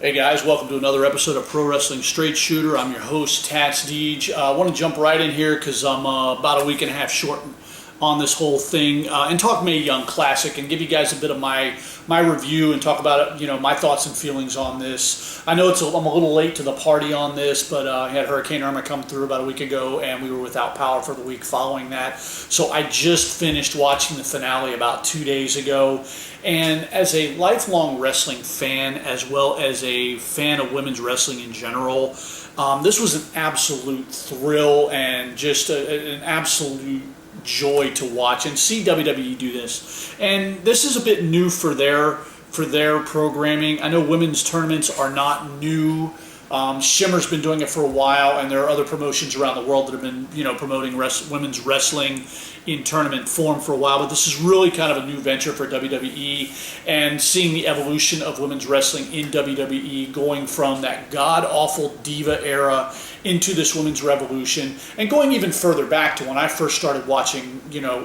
Hey guys, welcome to another episode of Pro Wrestling Straight Shooter. I'm your host, Tats Deej. I want to jump right in here because I'm about a week and a half short on this whole thing and talk Mae Young Classic and give you guys a bit of my review and talk about my thoughts and feelings on this. I know I'm a little late to the party on this, but I had Hurricane Irma come through about a week ago and we were without power for the week following that. So I just finished watching the finale about 2 days ago. And as a lifelong wrestling fan, as well as a fan of women's wrestling in general, this was an absolute thrill and just an absolute joy to watch and see WWE do this. And this is a bit new for their programming. I know women's tournaments are not new. Shimmer's been doing it for a while, and there are other promotions around the world that have been, promoting women's wrestling in tournament form for a while. But this is really kind of a new venture for WWE, and seeing the evolution of women's wrestling in WWE, going from that god-awful diva era into this women's revolution, and going even further back to when I first started watching,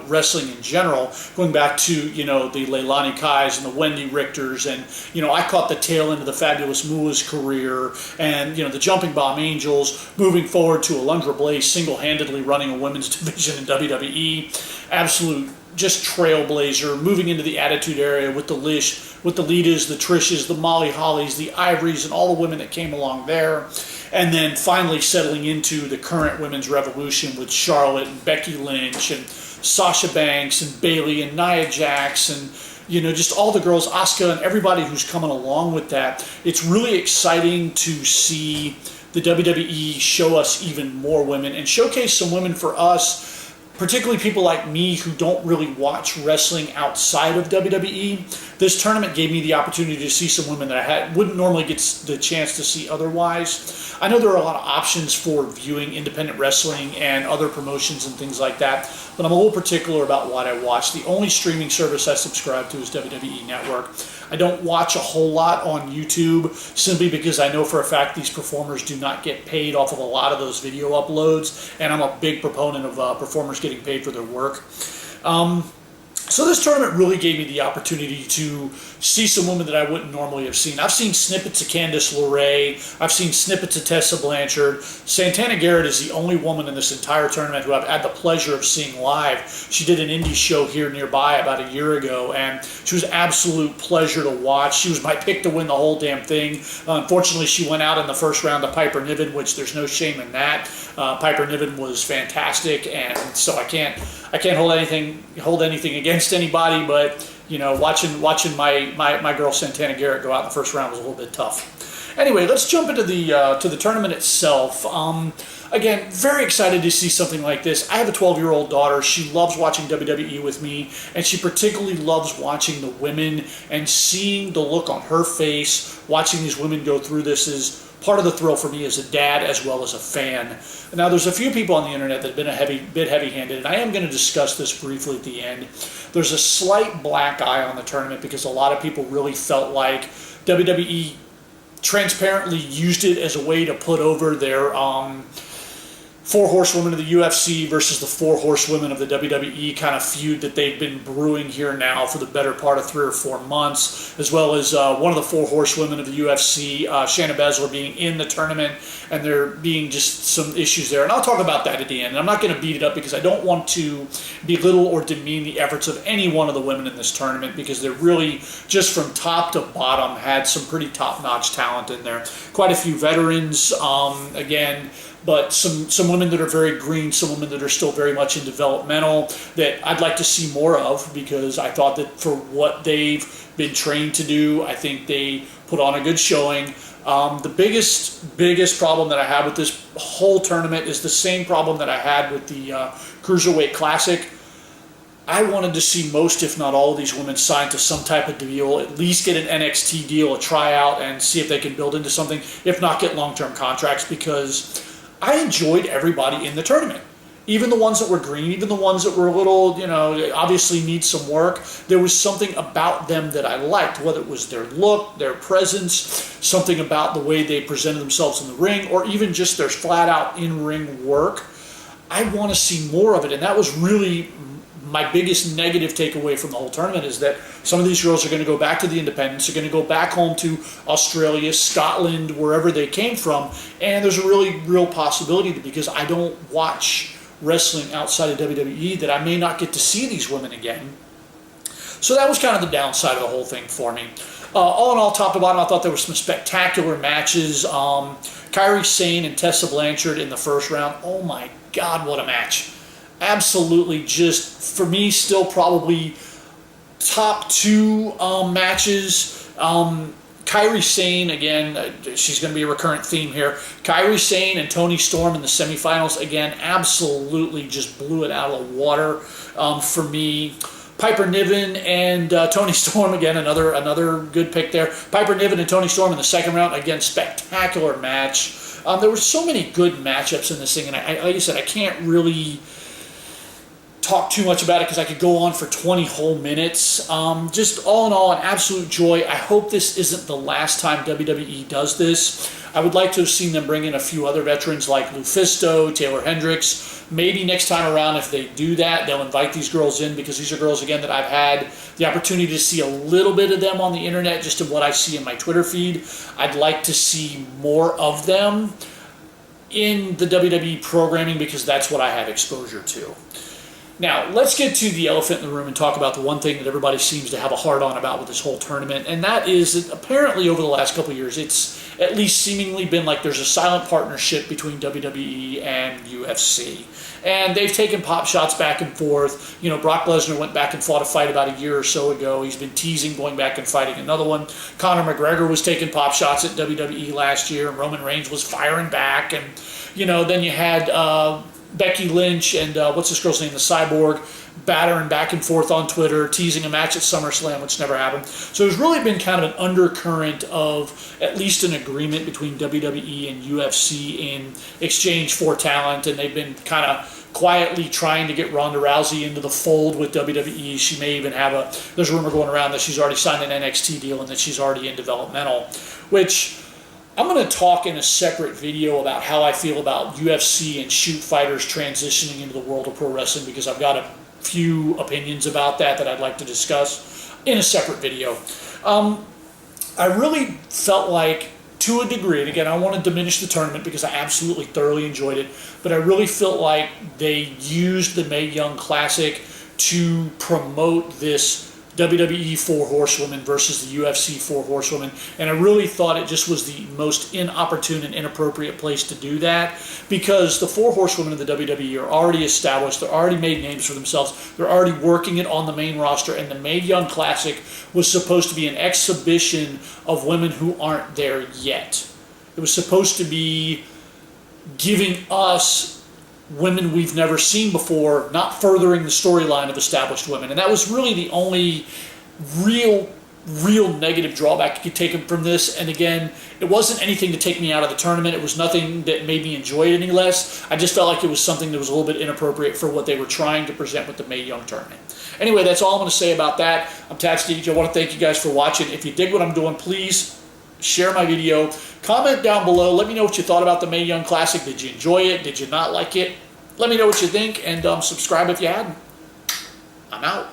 wrestling in general, going back to, the Leilani Kais and the Wendy Richters, and, I caught the tail end of the Fabulous Moolah's career, and, the Jumping Bomb Angels, moving forward to Alundra Blaze single-handedly running a women's division in WWE, absolute just trailblazer, moving into the Attitude Era with the Lish, with the Litas, the Trishas, the Molly Hollies, the Ivories, and all the women that came along there. And then finally settling into the current women's revolution with Charlotte and Becky Lynch and Sasha Banks and Bayley and Nia Jax and, just all the girls, Asuka and everybody who's coming along with that. It's really exciting to see the WWE show us even more women and showcase some women for us, particularly people like me who don't really watch wrestling outside of WWE. This tournament gave me the opportunity to see some women that I wouldn't normally get the chance to see otherwise. I know there are a lot of options for viewing independent wrestling and other promotions and things like that, but I'm a little particular about what I watch. The only streaming service I subscribe to is WWE Network. I don't watch a whole lot on YouTube simply because I know for a fact these performers do not get paid off of a lot of those video uploads, and I'm a big proponent of performers getting paid for their work. So this tournament really gave me the opportunity to see some women that I wouldn't normally have seen. I've seen snippets of Candice LeRae. I've seen snippets of Tessa Blanchard. Santana Garrett is the only woman in this entire tournament who I've had the pleasure of seeing live. She did an indie show here nearby about a year ago, and she was an absolute pleasure to watch. She was my pick to win the whole damn thing. Unfortunately, she went out in the first round to Piper Niven, which there's no shame in that. Piper Niven was fantastic, and so I can't hold anything against anybody, but watching my girl Santana Garrett go out in the first round was a little bit tough. Anyway, let's jump into the tournament itself. Again, very excited to see something like this. I have a 12-year-old daughter. She loves watching WWE with me, and she particularly loves watching the women and seeing the look on her face. Watching these women go through this is part of the thrill for me as a dad as well as a fan. Now, there's a few people on the internet that have been a bit heavy-handed, and I am going to discuss this briefly at the end. There's a slight black eye on the tournament because a lot of people really felt like WWE transparently used it as a way to put over their four horsewomen of the UFC versus the four horsewomen of the WWE kind of feud that they've been brewing here now for the better part of 3 or 4 months, as well as one of the four horsewomen of the UFC, Shayna Baszler, being in the tournament, and there being just some issues there. And I'll talk about that at the end. And I'm not going to beat it up because I don't want to belittle or demean the efforts of any one of the women in this tournament, because they're really, just from top to bottom, had some pretty top-notch talent in there. Quite a few veterans, again, but some women that are very green, some women that are still very much in developmental that I'd like to see more of, because I thought that for what they've been trained to do, I think they put on a good showing. The biggest problem that I have with this whole tournament is the same problem that I had with the Cruiserweight Classic. I wanted to see most, if not all, of these women signed to some type of deal, at least get an NXT deal, a tryout, and see if they can build into something, if not get long-term contracts, because I enjoyed everybody in the tournament. Even the ones that were green, even the ones that were a little, obviously need some work. There was something about them that I liked, whether it was their look, their presence, something about the way they presented themselves in the ring, or even just their flat-out in-ring work. I want to see more of it, and that was really my biggest negative takeaway from the whole tournament is that some of these girls are going to go back to the independents, are going to go back home to Australia, Scotland, wherever they came from, and there's a really real possibility that because I don't watch wrestling outside of WWE that I may not get to see these women again. So that was kind of the downside of the whole thing for me. All in all, top to bottom, I thought there were some spectacular matches. Kairi Sane and Tessa Blanchard in the first round. Oh my God, what a match. Absolutely just, for me, still probably top two matches. Kairi Sane, again, she's going to be a recurrent theme here. Kairi Sane and Toni Storm in the semifinals, again, absolutely just blew it out of the water for me. Piper Niven and Toni Storm, again, another good pick there. Piper Niven and Toni Storm in the second round, again, spectacular match. There were so many good matchups in this thing, and like I said, I can't really talk too much about it because I could go on for 20 whole minutes. Just all in all, an absolute joy. I hope this isn't the last time WWE does this. I would like to have seen them bring in a few other veterans like Lufisto, Taylor Hendricks. Maybe next time around, if they do that, they'll invite these girls in because these are girls, again, that I've had the opportunity to see a little bit of them on the internet, just in what I see in my Twitter feed. I'd like to see more of them in the WWE programming because that's what I have exposure to. Now, let's get to the elephant in the room and talk about the one thing that everybody seems to have a hard-on about with this whole tournament, and that is that apparently over the last couple of years, it's at least seemingly been like there's a silent partnership between WWE and UFC. And they've taken pop shots back and forth. You know, Brock Lesnar went back and fought a fight about a year or so ago. He's been teasing going back and fighting another one. Conor McGregor was taking pop shots at WWE last year, and Roman Reigns was firing back. And, you know, then you had Becky Lynch and what's this girl's name, the Cyborg, battering back and forth on Twitter, teasing a match at SummerSlam, which never happened. So there's really been kind of an undercurrent of at least an agreement between WWE and UFC in exchange for talent, and they've been kind of quietly trying to get Ronda Rousey into the fold with WWE. She may even have there's a rumor going around that she's already signed an NXT deal and that she's already in developmental, which I'm going to talk in a separate video about how I feel about UFC and shoot fighters transitioning into the world of pro wrestling, because I've got a few opinions about that I'd like to discuss in a separate video. I really felt like, to a degree, and again, I want to diminish the tournament because I absolutely thoroughly enjoyed it, but I really felt like they used the Mae Young Classic to promote this WWE Four Horsewomen versus the UFC Four Horsewomen, and I really thought it just was the most inopportune and inappropriate place to do that, because the Four Horsewomen of the WWE are already established, they're already made names for themselves, they're already working it on the main roster, and the Mae Young Classic was supposed to be an exhibition of women who aren't there yet. It was supposed to be giving us women we've never seen before, not furthering the storyline of established women. And that was really the only real negative drawback you could take from this. And again, it wasn't anything to take me out of the tournament. It was nothing that made me enjoy it any less. I just felt like it was something that was a little bit inappropriate for what they were trying to present with the Mae Young tournament. Anyway, that's all I'm going to say about that. I'm Tats DJ. I want to thank you guys for watching. If you dig what I'm doing, please share my video. Comment down below. Let me know what you thought about the Mae Young Classic. Did you enjoy it? Did you not like it? Let me know what you think, and subscribe if you hadn't. I'm out.